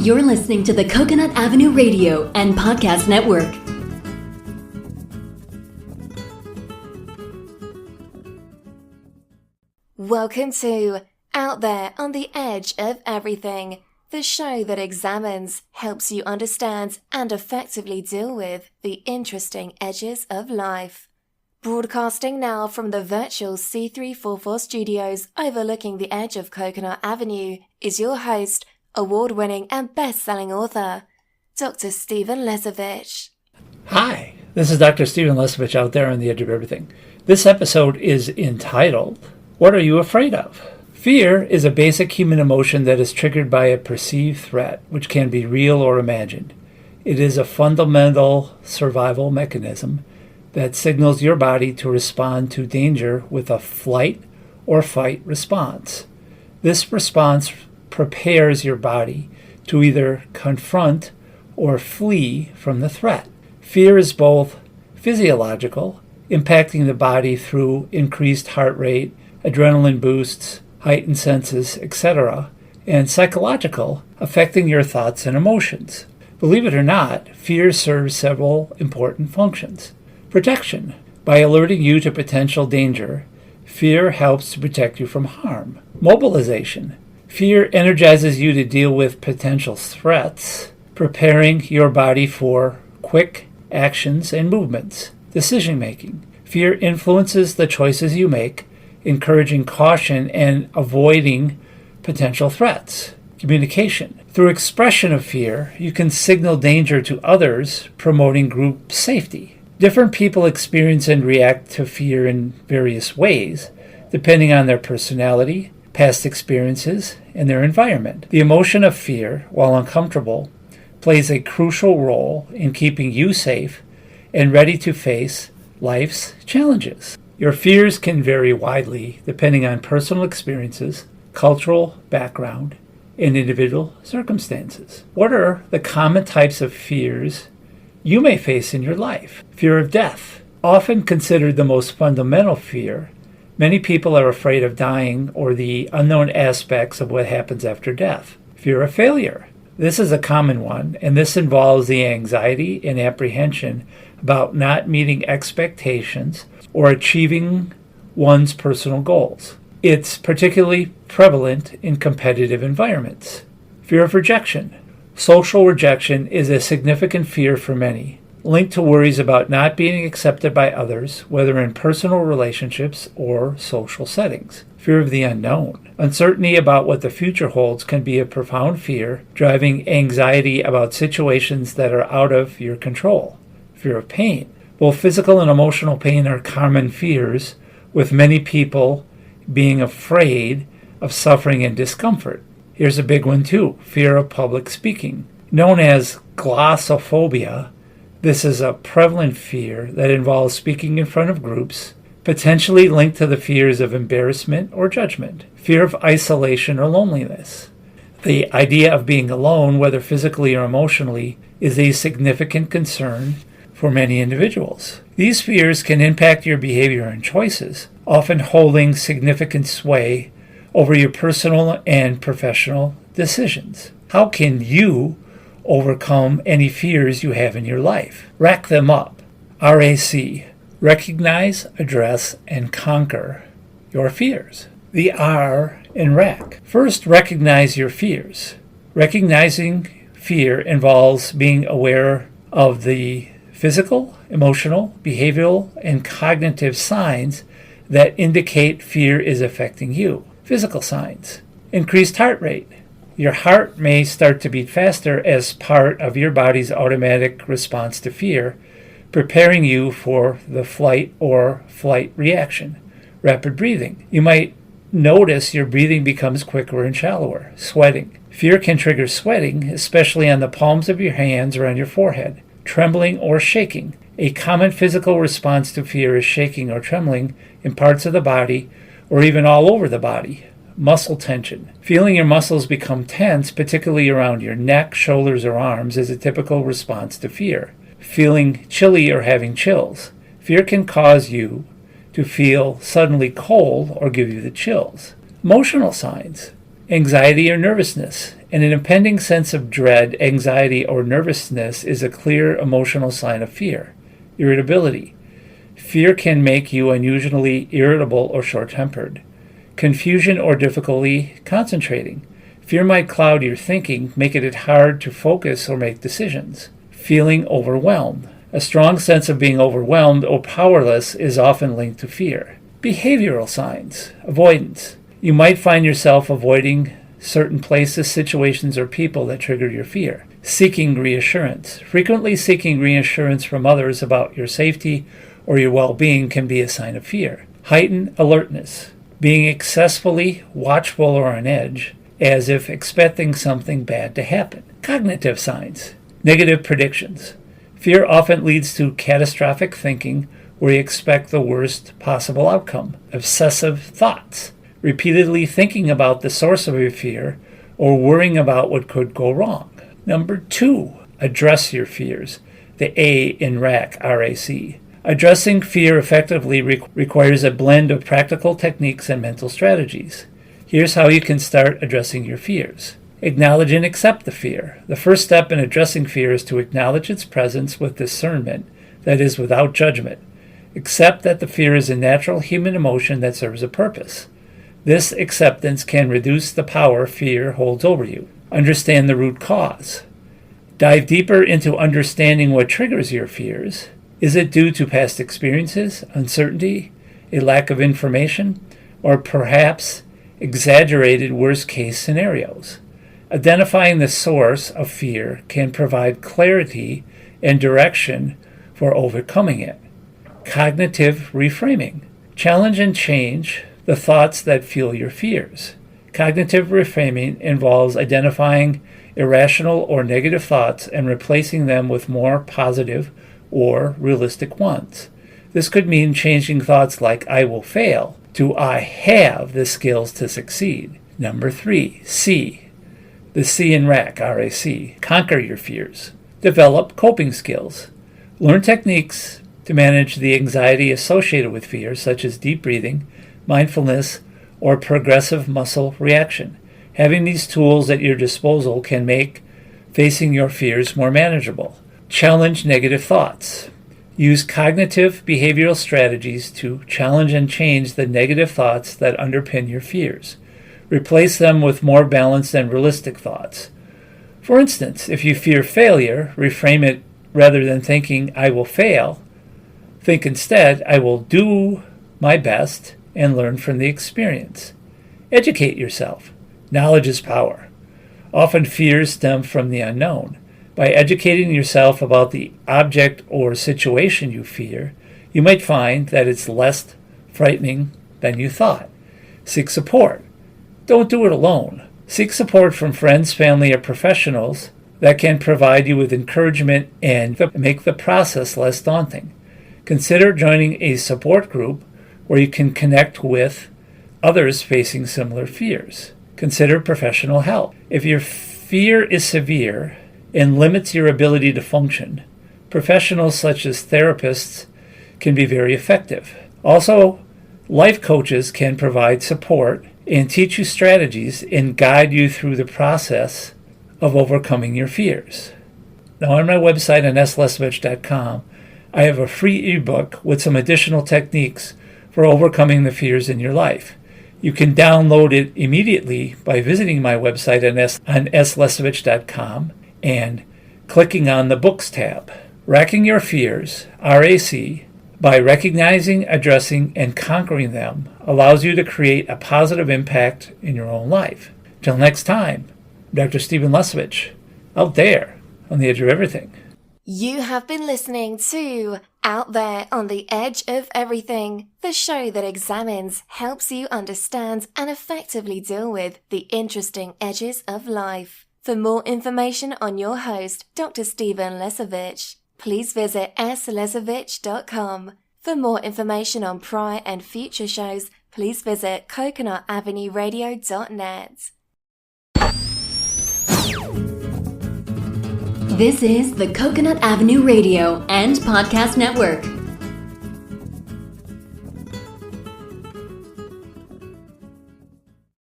You're listening to the Coconut Avenue Radio and Podcast Network. Welcome to Out There on the Edge of Everything, the show that examines, helps you understand, and effectively deal with the interesting edges of life. Broadcasting now from the virtual C344 studios overlooking the edge of Coconut Avenue is your host, award-winning and best-selling author, Dr. Stephen Lesavich. Hi, this is Dr. Stephen Lesavich out there on the edge of everything. This episode is entitled, What Are You Afraid of? Fear is a basic human emotion that is triggered by a perceived threat, which can be real or imagined. It is a fundamental survival mechanism that signals your body to respond to danger with a flight or fight response. This response prepares your body to either confront or flee from the threat. Fear is both physiological, impacting the body through increased heart rate, adrenaline boosts, heightened senses, etc., and psychological, affecting your thoughts and emotions. Believe it or not, fear serves several important functions. Protection. By alerting you to potential danger, fear helps to protect you from harm. Mobilization. Fear energizes you to deal with potential threats, preparing your body for quick actions and movements. Decision-making. Fear influences the choices you make, encouraging caution and avoiding potential threats. Communication. Through expression of fear, you can signal danger to others, promoting group safety. Different people experience and react to fear in various ways, depending on their personality, past experiences, and their environment. The emotion of fear, while uncomfortable, plays a crucial role in keeping you safe and ready to face life's challenges. Your fears can vary widely depending on personal experiences, cultural background, and individual circumstances. What are the common types of fears you may face in your life? Fear of death. Often considered the most fundamental fear, many people are afraid of dying or the unknown aspects of what happens after death. Fear of failure. This is a common one, and this involves the anxiety and apprehension about not meeting expectations or achieving one's personal goals. It's particularly prevalent in competitive environments. Fear of rejection. Social rejection is a significant fear for many, linked to worries about not being accepted by others, whether in personal relationships or social settings. Fear of the unknown. Uncertainty about what the future holds can be a profound fear, driving anxiety about situations that are out of your control. Fear of pain. Both physical and emotional pain are common fears, with many people being afraid of suffering and discomfort. Here's a big one too, fear of public speaking. Known as glossophobia, this is a prevalent fear that involves speaking in front of groups, potentially linked to the fears of embarrassment or judgment. Fear of isolation or loneliness. The idea of being alone, whether physically or emotionally, is a significant concern for many individuals. These fears can impact your behavior and choices, often holding significant sway over your personal and professional decisions. How can you overcome any fears you have in your life? Rack them up. RAC. Recognize, address, and conquer your fears. The R in RAC. First, recognize your fears. Recognizing fear involves being aware of the physical, emotional, behavioral, and cognitive signs that indicate fear is affecting you. Physical signs. Increased heart rate. Your heart may start to beat faster as part of your body's automatic response to fear, preparing you for the flight or flight reaction. Rapid breathing. You might notice your breathing becomes quicker and shallower. Sweating. Fear can trigger sweating, especially on the palms of your hands or on your forehead. Trembling or shaking. A common physical response to fear is shaking or trembling in parts of the body or even all over the body. Muscle tension. Feeling your muscles become tense, particularly around your neck, shoulders, or arms, is a typical response to fear. Feeling chilly or having chills. Fear can cause you to feel suddenly cold or give you the chills. Emotional signs. anxiety or nervousness. And an impending sense of dread, anxiety, or nervousness is a clear emotional sign of fear. Irritability. Fear can make you unusually irritable or short-tempered. Confusion or difficulty concentrating. Fear might cloud your thinking, making it hard to focus or make decisions. Feeling overwhelmed. A strong sense of being overwhelmed or powerless is often linked to fear. Behavioral signs. Avoidance. You might find yourself avoiding certain places, situations, or people that trigger your fear. Seeking reassurance. Frequently seeking reassurance from others about your safety or your well-being can be a sign of fear. Heightened alertness. Being excessively watchful or on edge, as if expecting something bad to happen. Cognitive signs. Negative predictions. Fear often leads to catastrophic thinking where you expect the worst possible outcome. Obsessive thoughts. Repeatedly thinking about the source of your fear or worrying about what could go wrong. Number 2, address your fears. The A in RAC, R-A-C. Addressing fear effectively requires a blend of practical techniques and mental strategies. Here's how you can start addressing your fears. Acknowledge and accept the fear. The first step in addressing fear is to acknowledge its presence with discernment, that is, without judgment. Accept that the fear is a natural human emotion that serves a purpose. This acceptance can reduce the power fear holds over you. Understand the root cause. Dive deeper into understanding what triggers your fears. Is it due to past experiences, uncertainty, a lack of information, or perhaps exaggerated worst-case scenarios? Identifying the source of fear can provide clarity and direction for overcoming it. Cognitive reframing. Challenge and change the thoughts that fuel your fears. Cognitive reframing involves identifying irrational or negative thoughts and replacing them with more positive or realistic ones. This could mean changing thoughts like I will fail to I have the skills to succeed. Number 3, C. The C in RAC, R-A-C. Conquer your fears. Develop coping skills. Learn techniques to manage the anxiety associated with fear, such as deep breathing, mindfulness, or progressive muscle reaction. Having these tools at your disposal can make facing your fears more manageable. Challenge negative thoughts. Use cognitive behavioral strategies to challenge and change the negative thoughts that underpin your fears. Replace them with more balanced and realistic thoughts. For instance, if you fear failure, reframe it rather than thinking, I will fail. Think instead, I will do my best and learn from the experience. Educate yourself. Knowledge is power. Often fears stem from the unknown. By educating yourself about the object or situation you fear, you might find that it's less frightening than you thought. Seek support. Don't do it alone. Seek support from friends, family, or professionals that can provide you with encouragement and make the process less daunting. Consider joining a support group where you can connect with others facing similar fears. Consider professional help. If your fear is severe and limits your ability to function, professionals such as therapists can be very effective. Also, life coaches can provide support and teach you strategies and guide you through the process of overcoming your fears. Now, on my website on slesavich.com, I have a free ebook with some additional techniques for overcoming the fears in your life. You can download it immediately by visiting my website on slesavich.com and clicking on the Books tab. Racking Your Fears, RAC, by recognizing, addressing, and conquering them allows you to create a positive impact in your own life. Till next time, Dr. Stephen Lesavich, out there on the edge of everything. You have been listening to Out There on the Edge of Everything, the show that examines, helps you understand, and effectively deal with the interesting edges of life. For more information on your host, Dr. Stephen Lesavich, please visit slesavich.com. For more information on prior and future shows, please visit coconutavenueradio.net. This is the Coconut Avenue Radio and Podcast Network.